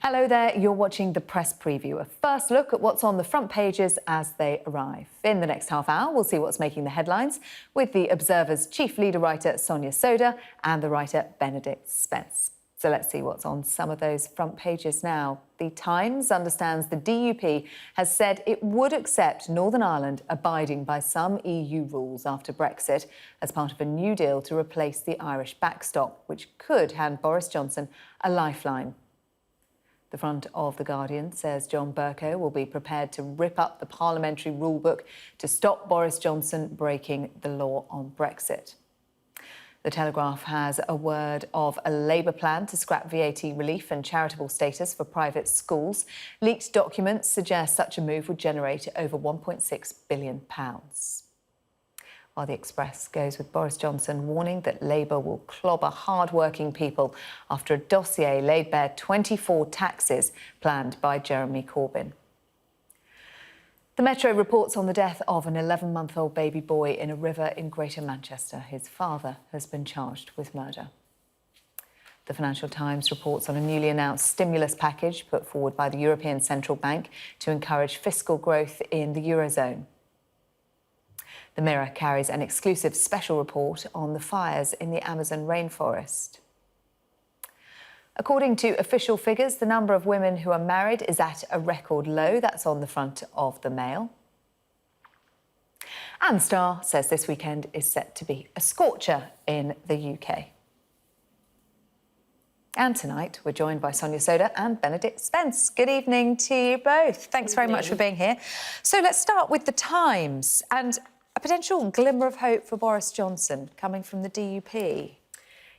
Hello there, you're watching the press preview, a first look at what's on the front pages as they arrive. In the next half hour, we'll see what's making the headlines with the Observer's chief leader writer Sonia Sodha and the writer Benedict Spence. So let's see what's on some of those front pages now. The Times understands the DUP has said it would accept Northern Ireland abiding by some EU rules after Brexit as part of a new deal to replace the Irish backstop, which could hand Boris Johnson a lifeline. The front of The Guardian says John Bercow will be prepared to rip up the parliamentary rulebook to stop Boris Johnson breaking the law on Brexit. The Telegraph has a word of a Labour plan to scrap VAT relief and charitable status for private schools. Leaked documents suggest such a move would generate over £1.6 billion. While the Express goes with Boris Johnson warning that Labour will clobber hard-working people after a dossier laid bare 24 taxes planned by Jeremy Corbyn. The Metro reports on the death of an 11-month-old baby boy in a river in Greater Manchester. His father has been charged with murder. The Financial Times reports on a newly announced stimulus package put forward by the European Central Bank to encourage fiscal growth in the Eurozone. The Mirror carries an exclusive special report on the fires in the Amazon rainforest. According to official figures, the number of women who are married is at a record low. That's on the front of the Mail. And Star says this weekend is set to be a scorcher in the UK. And tonight, we're joined by Sonia Sodha and Benedict Spence. Good evening to you both. Thanks very much for being here. So let's start with the Times and a potential glimmer of hope for Boris Johnson coming from the DUP.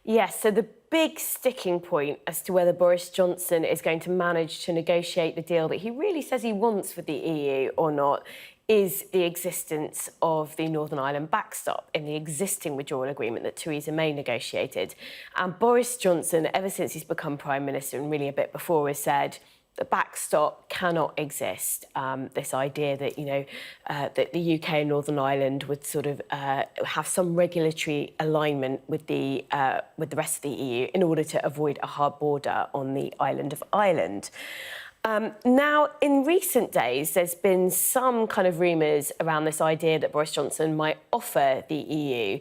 Yes, so the big sticking point as to whether Boris Johnson is going to manage to negotiate the deal that he really says he wants with the EU or not is the existence of the Northern Ireland backstop in the existing withdrawal agreement that Theresa May negotiated. And Boris Johnson, ever since he's become Prime Minister and really a bit before, has said the backstop cannot exist. This idea that, that the UK and Northern Ireland would sort of have some regulatory alignment with the rest of the EU in order to avoid a hard border on the island of Ireland. Now, in recent days, there's been some kind of rumours around this idea that Boris Johnson might offer the EU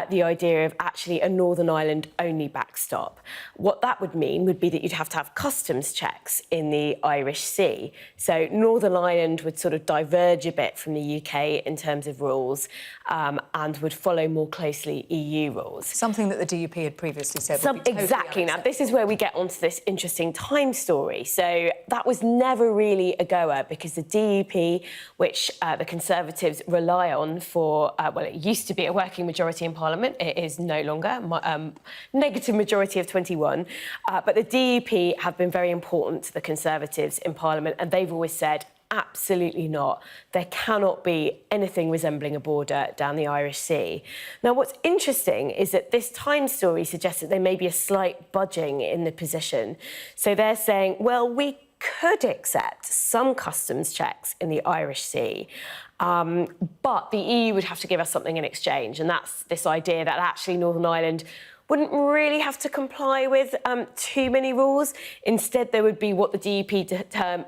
the idea of actually a Northern Ireland-only backstop. What that would mean would be that you'd have to have customs checks in the Irish Sea. So Northern Ireland would sort of diverge a bit from the UK in terms of rules and would follow more closely EU rules. Something that the DUP had previously said. Exactly. Now, this is where we get onto this interesting time story. So that was never really a goer because the DUP, which the Conservatives rely on for, well, it used to be a working majority in Parliament. It is no longer, negative majority of 21. But the DUP have been very important to the Conservatives in Parliament, and they've always said, absolutely not. There cannot be anything resembling a border down the Irish Sea. Now, what's interesting is that this Times story suggests that there may be a slight budging in the position. So they're saying, well, we could accept some customs checks in the Irish Sea, but the EU would have to give us something in exchange. And that's this idea that actually Northern Ireland wouldn't really have to comply with too many rules. Instead, there would be what the DUP term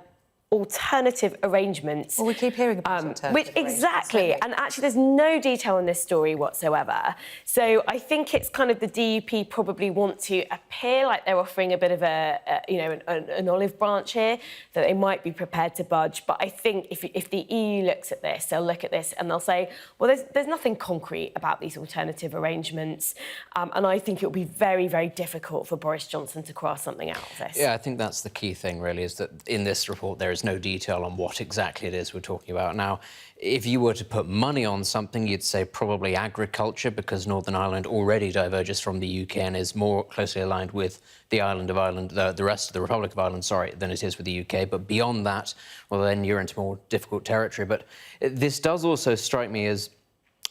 alternative arrangements. Well, we keep hearing about alternative arrangements. Exactly, and actually there's no detail in this story whatsoever. So I think it's kind of the DUP probably want to appear like they're offering a bit of an olive branch here, that they might be prepared to budge. But I think if the EU looks at this, they'll look at this and they'll say, well, there's nothing concrete about these alternative arrangements. And I think it'll be very, very difficult for Boris Johnson to craft something out of this. Yeah, I think that's the key thing, really, is that in this report there is no detail on what exactly it is we're talking about. Now, if you were to put money on something, you'd say probably agriculture, because Northern Ireland already diverges from the UK and is more closely aligned with the island of Ireland, the rest of the Republic of Ireland, sorry, than it is with the UK. But beyond that, well, then you're into more difficult territory. But this does also strike me as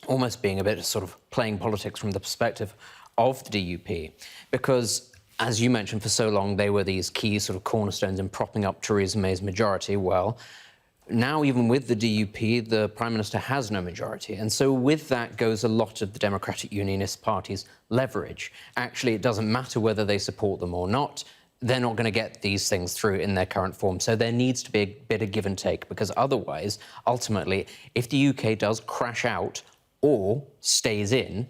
almost being a bit of sort of playing politics from the perspective of the DUP, because as you mentioned, for so long, they were these key sort of cornerstones in propping up Theresa May's majority. Well, now, even with the DUP, the Prime Minister has no majority. And so with that goes a lot of the Democratic Unionist Party's leverage. Actually, it doesn't matter whether they support them or not. they're not going to get these things through in their current form. So there needs to be a bit of give and take, because otherwise, ultimately, if the UK does crash out or stays in,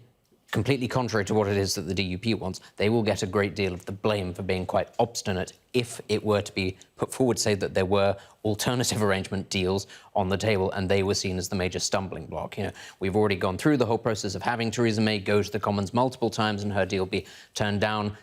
completely contrary to what it is that the DUP wants, they will get a great deal of the blame for being quite obstinate if it were to be put forward, say that there were alternative arrangement deals on the table and they were seen as the major stumbling block. You know, we've already gone through the whole process of having Theresa May go to the Commons multiple times and her deal be turned down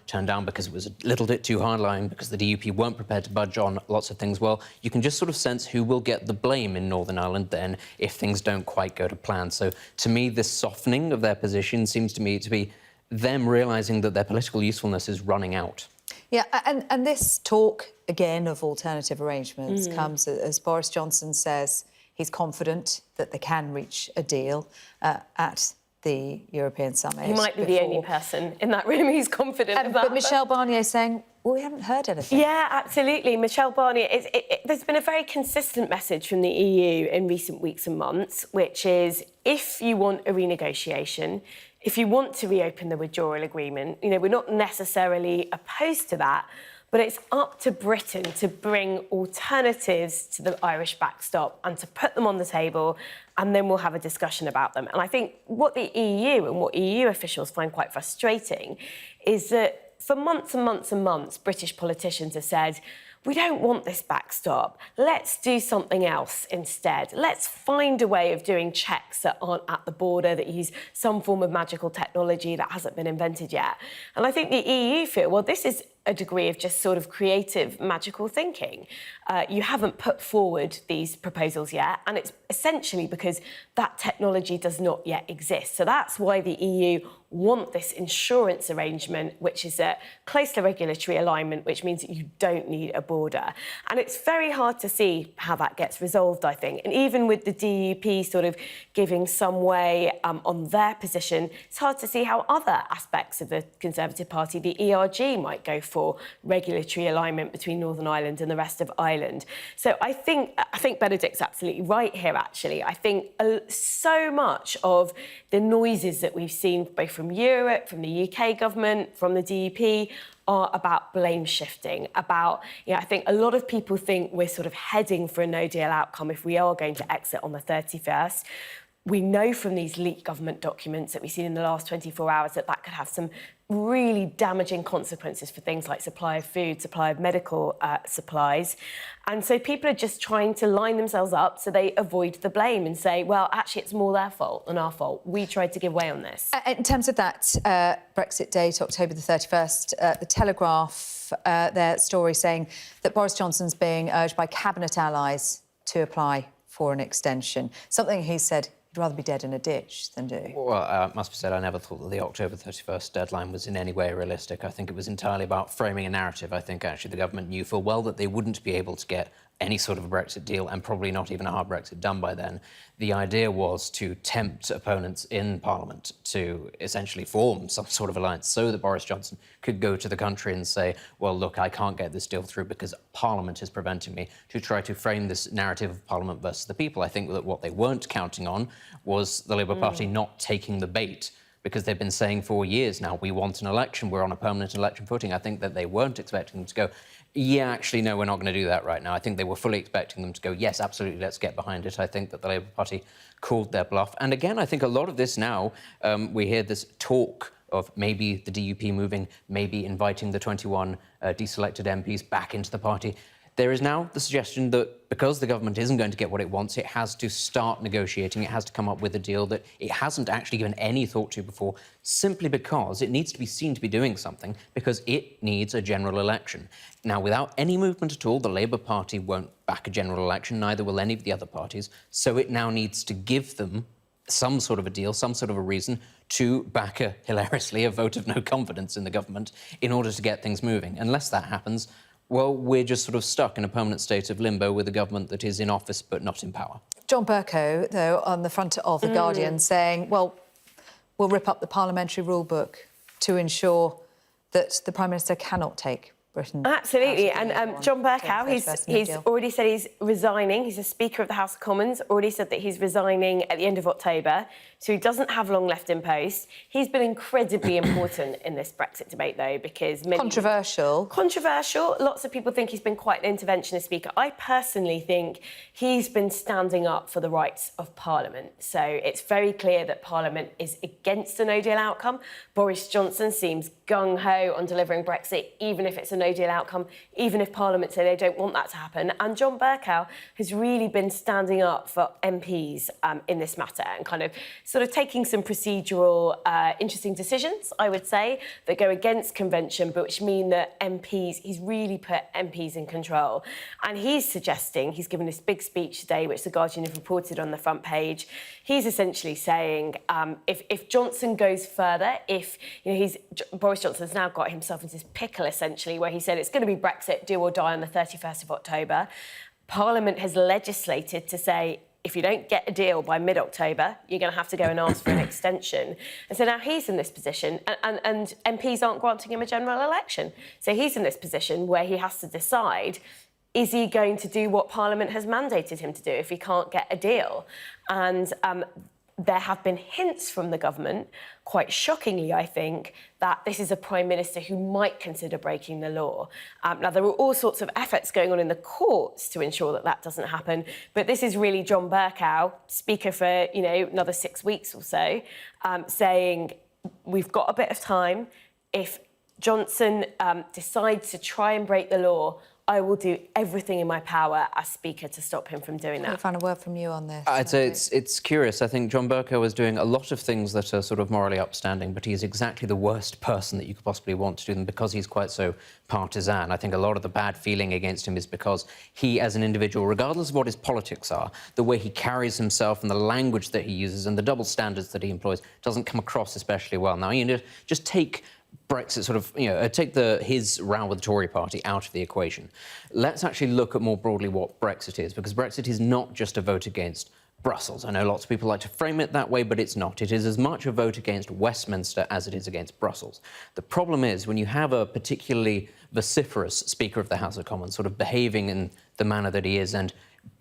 because it was a little bit too hardline, because the DUP weren't prepared to budge on lots of things. Well, you can just sort of sense who will get the blame in Northern Ireland then if things don't quite go to plan. So to me, this softening of their position seems to me to be them realising that their political usefulness is running out. Yeah, and this talk, again, of alternative arrangements comes as Boris Johnson says he's confident that they can reach a deal at the European summit. He might be the only person in that room who's confident of that. But Michel Barnier saying, well, we haven't heard anything. Yeah, absolutely. Michel Barnier, there's been a very consistent message from the EU in recent weeks and months, which is if you want a renegotiation, if you want to reopen the withdrawal agreement, you know, we're not necessarily opposed to that, but it's up to Britain to bring alternatives to the Irish backstop and to put them on the table, and then we'll have a discussion about them. And I think what the EU and what EU officials find quite frustrating is that for months and months and months, British politicians have said, we don't want this backstop. Let's do something else instead. Let's find a way of doing checks that aren't at the border, that use some form of magical technology that hasn't been invented yet. And I think the EU feel, well, this is a degree of just sort of creative, magical thinking. You haven't put forward these proposals yet, and it's essentially because that technology does not yet exist. So that's why the EU want this insurance arrangement, which is a closer regulatory alignment, which means that you don't need a border. And it's very hard to see how that gets resolved, I think. And even with the DUP sort of giving some way on their position, it's hard to see how other aspects of the Conservative Party, the ERG, might go for regulatory alignment between Northern Ireland and the rest of Ireland. So I think Benedict's absolutely right here, actually. I think so much of the noises that we've seen, both from Europe, from the UK government, from the DUP, are about blame shifting, about, you know, I think a lot of people think we're sort of heading for a no-deal outcome if we are going to exit on the 31st. We know from these leaked government documents that we've seen in the last 24 hours that that could have some really damaging consequences for things like supply of food, supply of medical supplies. And so people are just trying to line themselves up so they avoid the blame and say, well, actually, it's more their fault than our fault. We tried to give way on this. In terms of that Brexit date, October the 31st, the Telegraph, their story saying that Boris Johnson's being urged by Cabinet allies to apply for an extension, something he said he'd rather be dead in a ditch than do. Well, it must be said, I never thought that the October 31st deadline was in any way realistic. I think it was entirely about framing a narrative. I think actually the government knew full well that they wouldn't be able to get any sort of a Brexit deal, and probably not even a hard Brexit done by then. The idea was to tempt opponents in Parliament to essentially form some sort of alliance so that Boris Johnson could go to the country and say, well, look, I can't get this deal through because Parliament is preventing me, to try to frame this narrative of Parliament versus the people. I think that what they weren't counting on was the Labour Party not taking the bait, because they've been saying for years now, we want an election, we're on a permanent election footing. I think that they weren't expecting them to go, yeah, actually, no, we're not going to do that right now. I think they were fully expecting them to go, yes, absolutely, let's get behind it. I think that the Labour Party called their bluff. And again, I think a lot of this now, we hear this talk of maybe the DUP moving, maybe inviting the 21 deselected MPs back into the party. There is now the suggestion that because the government isn't going to get what it wants, it has to start negotiating, it has to come up with a deal that it hasn't actually given any thought to before, simply because it needs to be seen to be doing something, because it needs a general election. Now, without any movement at all, the Labour Party won't back a general election, neither will any of the other parties, so it now needs to give them some sort of a deal, some sort of a reason to back, hilariously, a vote of no confidence in the government in order to get things moving. Unless that happens, well, we're just sort of stuck in a permanent state of limbo with a government that is in office but not in power. John Bercow, though, on the front of The Guardian, saying, well, we'll rip up the parliamentary rule book to ensure that the Prime Minister cannot take Britain. Absolutely, and John Bercow, he's deal. already said he's resigning. He's a Speaker of the House of Commons, already said that he's resigning at the end of October, so he doesn't have long left in post. He's been incredibly important in this Brexit debate, though, because... Controversial. Controversial. Lots of people think he's been quite an interventionist speaker. I personally think he's been standing up for the rights of Parliament. So it's very clear that Parliament is against a no-deal outcome. Boris Johnson seems gung-ho on delivering Brexit, even if it's a no-deal outcome, even if Parliament say they don't want that to happen. And John Bercow has really been standing up for MPs in this matter and kind of sort of taking some procedural, interesting decisions, I would say, that go against convention, but which mean that MPs, he's really put MPs in control. And he's suggesting, he's given this big speech today, which The Guardian have reported on the front page, he's essentially saying if Johnson goes further, if, you know, Boris Johnson's now got himself into this pickle, essentially, where he said it's going to be Brexit, do or die on the 31st of October. Parliament has legislated to say, if you don't get a deal by mid-October, you're going to have to go and ask for an extension. And so now he's in this position, and MPs aren't granting him a general election. So he's in this position where he has to decide, is he going to do what Parliament has mandated him to do if he can't get a deal? And there have been hints from the government, quite shockingly, I think, that this is a Prime Minister who might consider breaking the law. Now, there are all sorts of efforts going on in the courts to ensure that that doesn't happen, but this is really John Bercow, Speaker for, you know, another 6 weeks or so, saying, we've got a bit of time. If Johnson decides to try and break the law, I will do everything in my power as Speaker to stop him from doing that. I'll find a word from you on this. I'd say it's curious. I think John Bercow is doing a lot of things that are sort of morally upstanding, but he's exactly the worst person that you could possibly want to do them because he's quite so partisan. I think a lot of the bad feeling against him is because he, as an individual, regardless of what his politics are, the way he carries himself and the language that he uses and the double standards that he employs doesn't come across especially well. Now, you know, just take Brexit sort of, you know, take his row with the Tory party out of the equation. Let's actually look at more broadly what Brexit is, because Brexit is not just a vote against Brussels. I know lots of people like to frame it that way, but it's not. It is as much a vote against Westminster as it is against Brussels. The problem is when you have a particularly vociferous Speaker of the House of Commons sort of behaving in the manner that he is and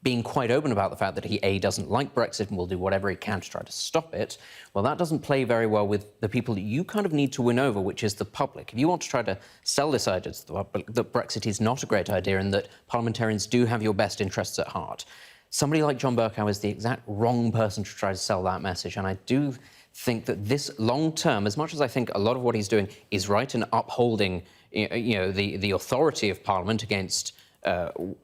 being quite open about the fact that he, A, doesn't like Brexit and will do whatever he can to try to stop it, well, that doesn't play very well with the people that you kind of need to win over, which is the public. If you want to try to sell this idea to the public that Brexit is not a great idea and that parliamentarians do have your best interests at heart, somebody like John Bercow is the exact wrong person to try to sell that message. And I do think that this long-term, as much as I think a lot of what he's doing is right in upholding, you know, the authority of Parliament against an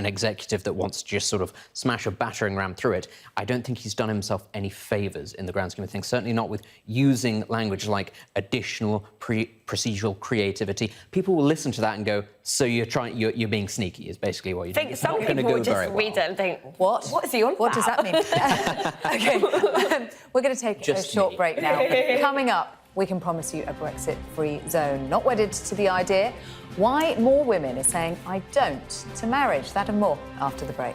executive that wants to just sort of smash a battering ram through it, I don't think he's done himself any favours in the grand scheme of things, certainly not with using language like additional procedural creativity. People will listen to that and go, so you're being sneaky, is basically what you're doing. I think some people will just read it and think, what is he on about? What does that mean? OK, we're going to take a short break now. Coming up, we can promise you a Brexit-free zone. Not wedded to the idea. Why more women are saying, I don't, to marriage. That and more after the break.